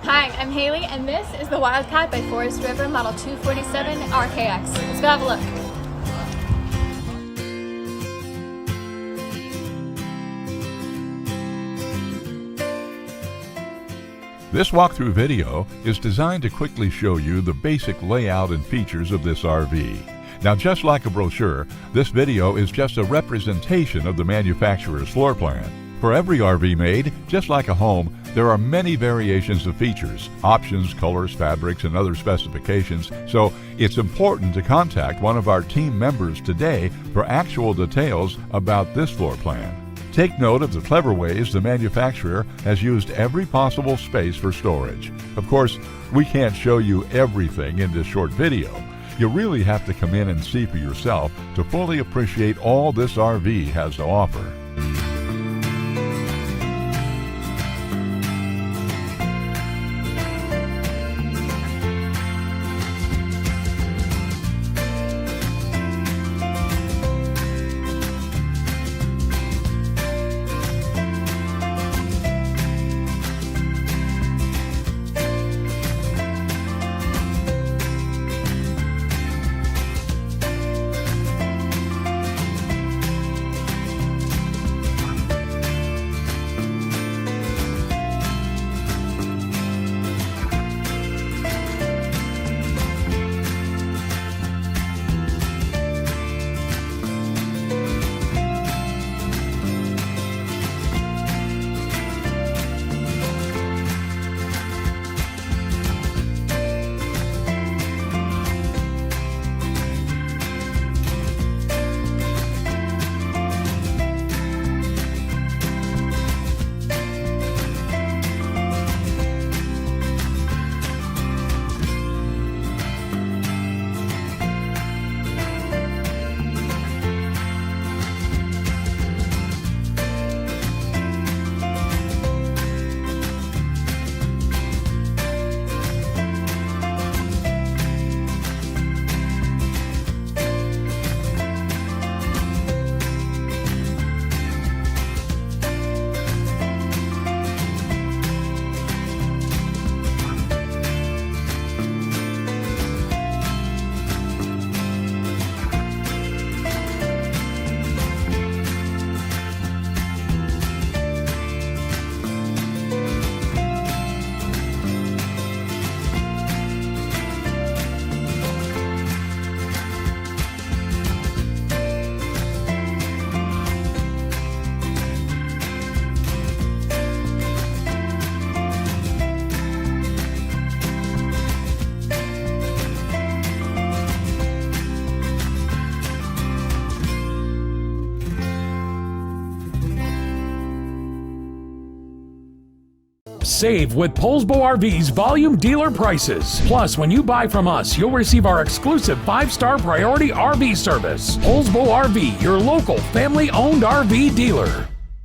Hi, I'm Haley, and this is the Wildcat by Forest River Model 247 RKX. Let's go have a look. This walkthrough video is designed to quickly show you the basic layout and features of this RV. Now, just like a brochure, this video is just a representation of the manufacturer's floor plan. For every RV made, just like a home, there are many variations of features, options, colors, fabrics, and other specifications, so it's important to contact one of our team members today for actual details about this floor plan. Take note of the clever ways the manufacturer has used every possible space for storage. Of course, we can't show you everything in this short video. You really have to come in and see for yourself to fully appreciate all this RV has to offer. Save with Poulsbo RV's volume dealer prices. Plus, when you buy from us, you'll receive our exclusive 5-star priority RV service. Poulsbo RV, your local family-owned RV dealer.